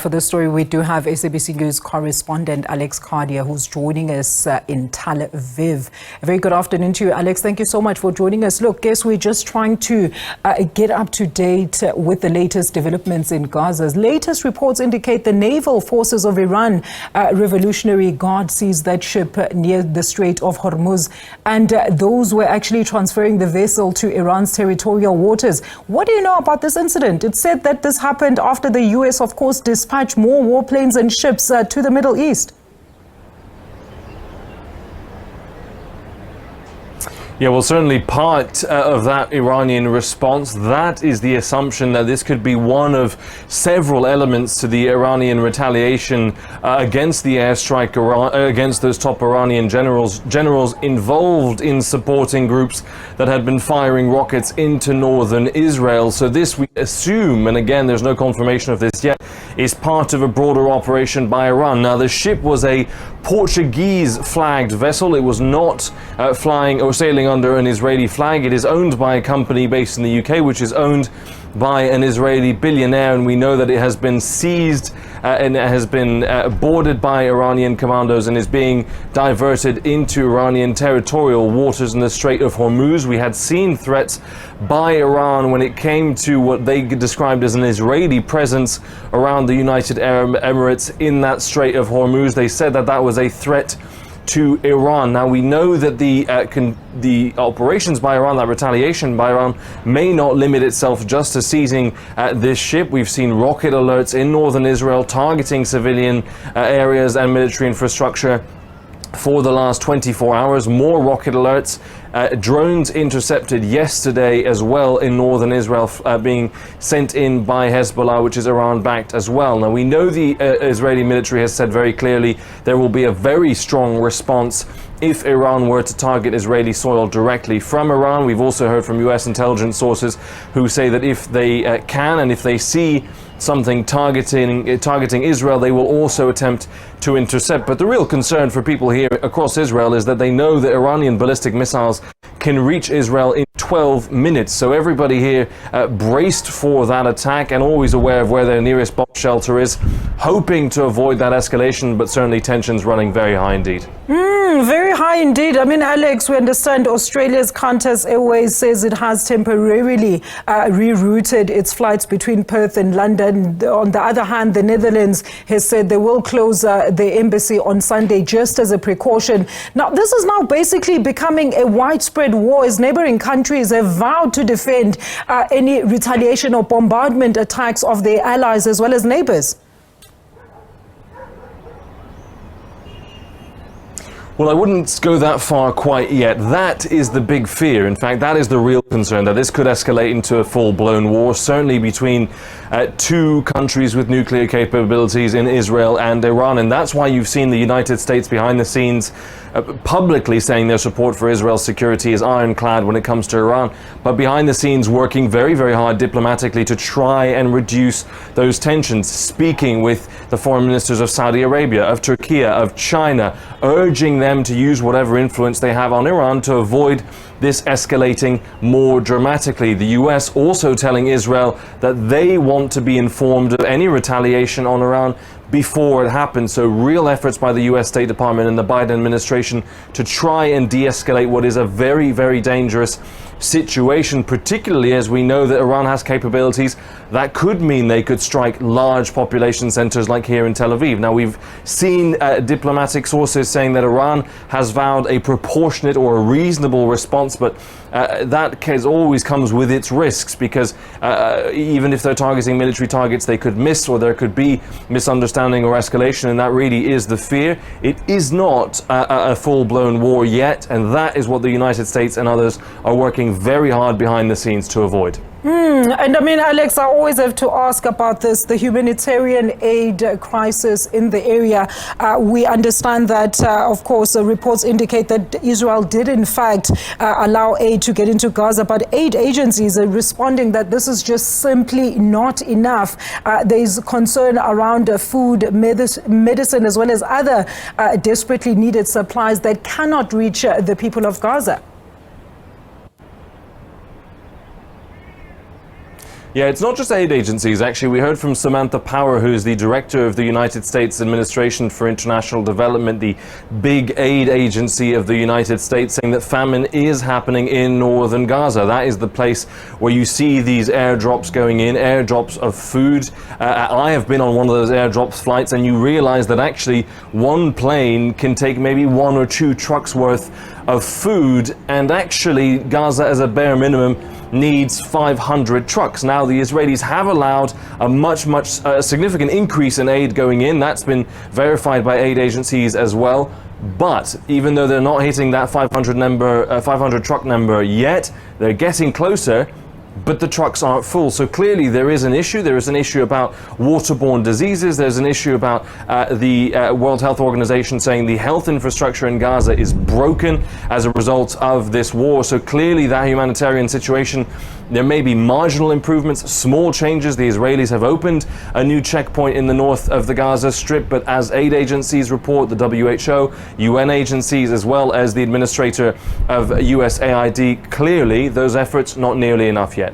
For this story, we do have SABC News correspondent Alex Cardier, who's joining us in Tel Aviv. A very good afternoon to you, Alex. Thank you so much for joining us. Look, guess we're just trying to get up to date with the latest developments in Gaza. Latest reports indicate the naval forces of Iran Revolutionary Guard seized that ship near the Strait of Hormuz, and those were actually transferring the vessel to Iran's territorial waters. What do you know about this incident? It's said that this happened after the U.S., of course, dispatched more warplanes and ships to the Middle East. Yeah, well, certainly part of that Iranian response, that is the assumption that this could be one of several elements to the Iranian retaliation against the airstrike against those top Iranian generals involved in supporting groups that had been firing rockets into northern Israel. So this, we assume, and again, there's no confirmation of this yet, is part of a broader operation by Iran. Now, the ship was a Portuguese-flagged vessel. It was not flying or sailing under an Israeli flag. It is owned by a company based in the UK, which is owned by an Israeli billionaire, and we know that it has been seized and it has been boarded by Iranian commandos and is being diverted into Iranian territorial waters in the Strait of Hormuz. We had seen threats by Iran when it came to what they described as an Israeli presence around the United Arab Emirates in that Strait of Hormuz. They said that that was a threat to Iran. Now, we know that the operations by Iran, that retaliation by Iran, may not limit itself just to seizing this ship. We've seen rocket alerts in northern Israel targeting civilian areas and military infrastructure for the last 24 hours. More rocket alerts. Drones intercepted yesterday as well in northern Israel, being sent in by Hezbollah, which is Iran-backed as well. Now, we know the Israeli military has said very clearly there will be a very strong response if Iran were to target Israeli soil directly from Iran. We've also heard from US intelligence sources who say that if they can and if they see something targeting Israel, they will also attempt to intercept. But the real concern for people here across Israel is that they know that Iranian ballistic missiles can reach Israel in 12 minutes. So everybody here braced for that attack and always aware of where their nearest bomb shelter is, hoping to avoid that escalation, but certainly tensions running very high indeed. Very high indeed. I mean, Alex, we understand Australia's Qantas Airways says it has temporarily rerouted its flights between Perth and London. On the other hand, the Netherlands has said they will close the embassy on Sunday just as a precaution. Now, this is now basically becoming a widespread war as neighboring countries have vowed to defend any retaliation or bombardment attacks of their allies as well as neighbors. Well, I wouldn't go that far quite yet. That is the big fear. In fact, that is the real concern, that this could escalate into a full-blown war, certainly between two countries with nuclear capabilities in Israel and Iran. And that's why you've seen the United States behind the scenes publicly saying their support for Israel's security is ironclad when it comes to Iran, but behind the scenes working very, very hard diplomatically to try and reduce those tensions, speaking with the foreign ministers of Saudi Arabia, of Turkey, of China, urging them to use whatever influence they have on Iran to avoid this escalating more dramatically. The US also telling Israel that they want to be informed of any retaliation on Iran before it happens. So real efforts by the US State Department and the Biden administration to try and de-escalate what is a very, very dangerous situation, particularly as we know that Iran has capabilities that could mean they could strike large population centers like here in Tel Aviv. Now, we've seen diplomatic sources saying that Iran has vowed a proportionate or a reasonable response, but that case always comes with its risks, because even if they're targeting military targets, they could miss, or there could be misunderstanding or escalation, and that really is the fear. It is not a full-blown war yet, and that is what the United States and others are working very hard behind the scenes to avoid. And I mean, Alex, I always have to ask about this, the humanitarian aid crisis in the area. We understand that, of course, reports indicate that Israel did, in fact, allow aid to get into Gaza, but aid agencies are responding that this is just simply not enough. There's concern around food, medicine, as well as other desperately needed supplies that cannot reach the people of Gaza. Yeah, it's not just aid agencies. Actually, we heard from Samantha Power, who is the director of the United States Administration for International Development, the big aid agency of the United States, saying that famine is happening in northern Gaza. That is the place where you see these airdrops going in, airdrops of food. I have been on one of those airdrops flights, and you realize that actually one plane can take maybe 1 or 2 trucks worth of food, and actually Gaza, as a bare minimum, needs 500 trucks. Now, the Israelis have allowed a much significant increase in aid going in. That's been verified by aid agencies as well. But even though they're not hitting that 500 truck number yet, they're getting closer. But the trucks aren't full. So clearly there is an issue. There is an issue about waterborne diseases. There's an issue about the World Health Organization saying the health infrastructure in Gaza is broken as a result of this war. So clearly that humanitarian situation, there may be marginal improvements, small changes. The Israelis have opened a new checkpoint in the north of the Gaza Strip, but as aid agencies report, the WHO, UN agencies, as well as the administrator of USAID, clearly those efforts not nearly enough yet.